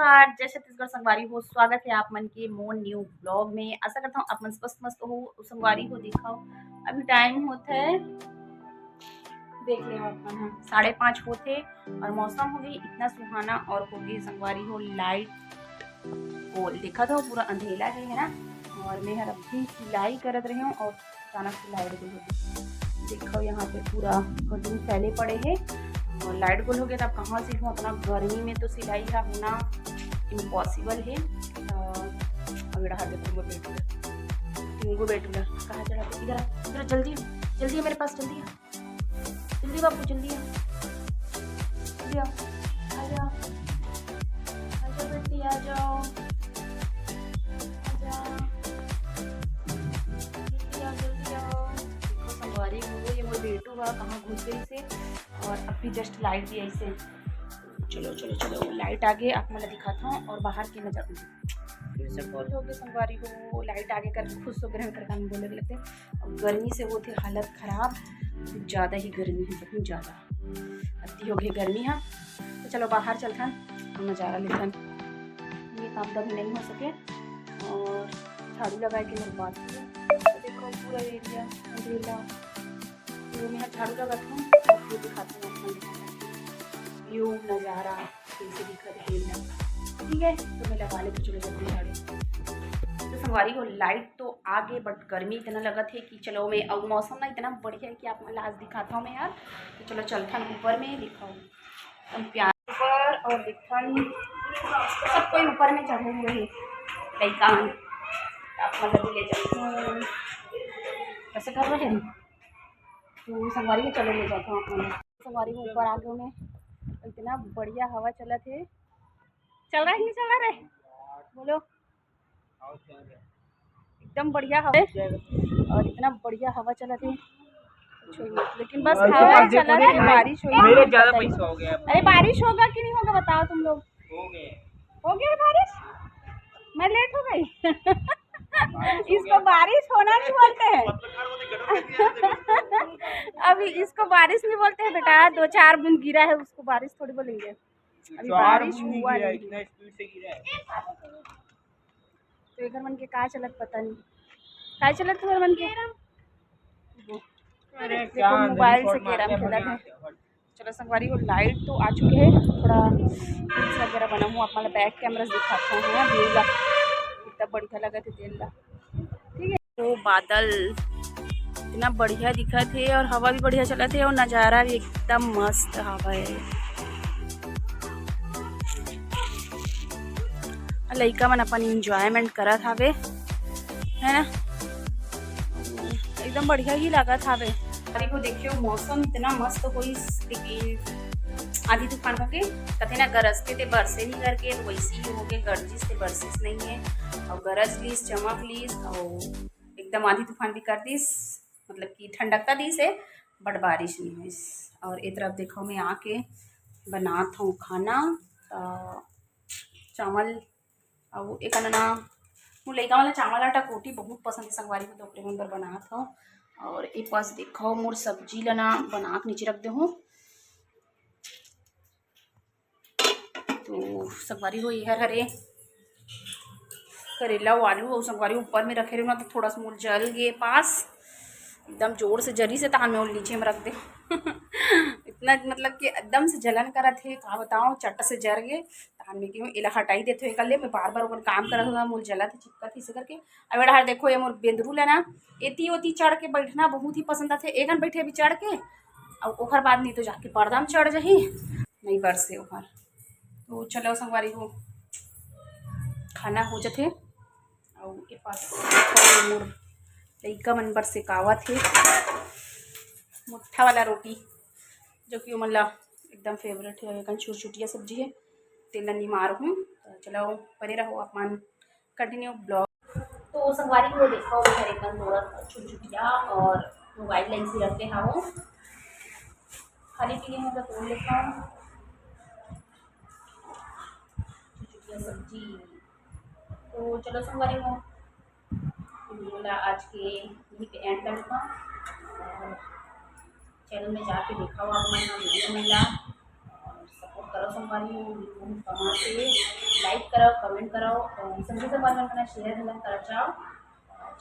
नमस्कार, जय छत्तीसगढ़ संगवारी हो। स्वागत है आप मन के मोर न्यू ब्लॉग में। आशा करता हूँ आप मन स्वस्थ मस्त हो। संगवारी हो दिखाओ, अभी टाइम होता है, देख ले आप मन 5:30 होते और मौसम हो गई इतना सुहाना और हो गई संगवारी हो लाइट को देखा था पूरा अंधेला है ना। और मैं हर अभी सिलाई करत रही हूँ और अचानक से लाइट गई होगी। देखो यहाँ पे पूरा कटिंग फैले पड़े हैं और लाइट गोल हो गया। तब कहाँ से इतना गर्मी में तो सिलाई का होना इम्पॉसिबल है। अभी रहा देखो बेटूला कहाँ चला, इधर इधर जल्दी जल्दी मेरे पास, जल्दी जल्दी बाबू जल्दी जल्दी आ जाओ बेटी, आ जाओ जल्दी आओ। देखो संगवारी हो, ये मोर बेटू बा कहाँ घुस गई से और अभी जस्ट लाइट भी ऐसे। चलो चलो चलो लाइट आगे आप मैं दिखाता हूँ और बाहर की नजर हो गए संगवारी हो। लाइट आगे कर खुश हो गए कर काम बोले लगते और गर्मी से वो थे हालत खराब, कुछ ज़्यादा ही गर्मी है, बहुत ज़्यादा अति हो गई गर्मी है। तो चलो बाहर चलता हम नज़ारा लेते। ये काम भी नहीं हो सके और झाड़ू लगा के मेरे बात तो देखो पूरा एरिया अंधेला, तो मैं झाड़ू लगाता हूँ और दिखाता हूँ व्यू नज़ारा कैसे दिखा रहा है। ठीक है तो मैं लगा लेती, चलो जल्दी झाड़ू। तो संगवारी हो लाइट तो आगे बट गर्मी इतना लगा थे कि चलो मैं अब मौसम ना इतना बढ़िया है कि आप मैं आज दिखाता हूँ मैं यार। तो चलो चलता ऊपर में दिखाऊँ हम प्यार ऊपर और दिखन सब कोई ऊपर में चढ़े हुए हैं लड़का आप मतलब ले जाओ कैसे कर रहे हैं। तो संगवारी को चलो ले जाता हूँ अपने संगवारी को ऊपर आ गए में इतना बढ़िया हवा चला थे। चल रहा है नहीं चल रहा रे बोलो, एकदम बढ़िया हवा और इतना बढ़िया हवा चला थे लेकिन बस हवा चला थे, बारिश हुई मेरे ज्यादा पैसा हो गया। अरे बारिश होगा कि नहीं होगा बताओ तुम लोग। हो गया बारिश, मैं लेट हो गई इसको बारिश होना नहीं बोलते हैं अभी इसको बारिश नहीं बोलते हैं बेटा, 2-4 बूंद गिरा है उसको बारिश थोड़ी बोलेंगे। अभी बारिश हुआ नहीं, इतना स्पीड से गिरा है। तो इधर मन के कहाँ चलत पता नहीं, कहाँ चलत इधर मन के देखो मोबाइल से कैरम खेलत है। चलो संगवारी को लाइट तो आ चुके हैं, थोड़ा रील्स वगैरह बना हूँ आप मतलब बैक कैमरा दिखाता हूँ व्यू ला इतना बढ़िया लगा थे तेल ला। ठीक है तो बादल इतना बढ़िया दिखा थे और हवा भी बढ़िया चला थे और नज़ारा भी एकदम मस्त हवा है। लइका मन अपन इंजॉयमेंट करत हावे है ना, एकदम बढ़िया ही लागत हावे। अरे को देखियो मौसम इतना मस्त होई आधी तूफान होके कथे ना गरजते थे बरसे नहीं करके तो वैसे ही हो गए, गरजिस थे बरसिस नहीं है और गरज लीस चमक लीस और एकदम आधी तूफान भी कर दीस, मतलब कि ठंडकता दीस है बट बारिश नहीं हुई। और एक तरफ देखो मैं आके बनाता हूँ खाना चावल और एक अन्ना मुझे लड़का वाला चावल आटा कोटी बहुत पसंद है संगवारी को, तो अंदर बना था। और एक पास देखो मोर सब्जी लना बना के नीचे रख दे हूँ। तो संगवारी हो ये हरे करेला आलू और संगवारी ऊपर में रखे रहे तो थोड़ा सा मोर जल गए पास एकदम जोर से जरी से तान में और नीचे में रख दे इतना मतलब कि एकदम से जलन करा थे कहा बताऊँ चट से जर गए तान में क्यों इला हटाई देते कल मैं बार बार ओकर काम करत हुआ मोर जला थे चिपका थी इसे करके। अब बेटा देखो ये मोर बेंदरू लेना एती ओती चढ़ के बैठना बहुत ही पसंद आते एक बैठे भी चढ़ के और ओखर बाद नहीं तो जाके पर्दा में चढ़ जाही नहीं बरसे ओखर। तो चलो संगवारी को खाना हो जाते और के पास मोर लइका मन बर सेकावा थे मुट्ठा वाला रोटी जो कि मतलब एकदम फेवरेट है, एक छुटिया सब्जी है तेल नहीं मार हूँ। तो चलो बने रहो आप मान कंटिन्यू ब्लॉग। तो संगवारी को देखो मेरे कन थोड़ा छुटिया और मोबाइल लाइन से रखते हाँ वो खाने पीने में तो तोड़ लेता हूँ छुटिया सब्जी। तो चलो संगवारी को बोला आज के यहीं पे एंड करूँगा और चैनल में जाके देखा हुआ वीडियो मिला और सपोर्ट करो। संगवारी हो कहाँ से लाइक कराओ, कमेंट कराओ और संगी संगवारी मन शेयर घलन कर जाओ।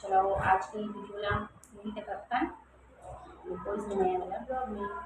चलो आज की वीडियो ला यही तक रखता है, कोई नया वाला ब्लॉग में।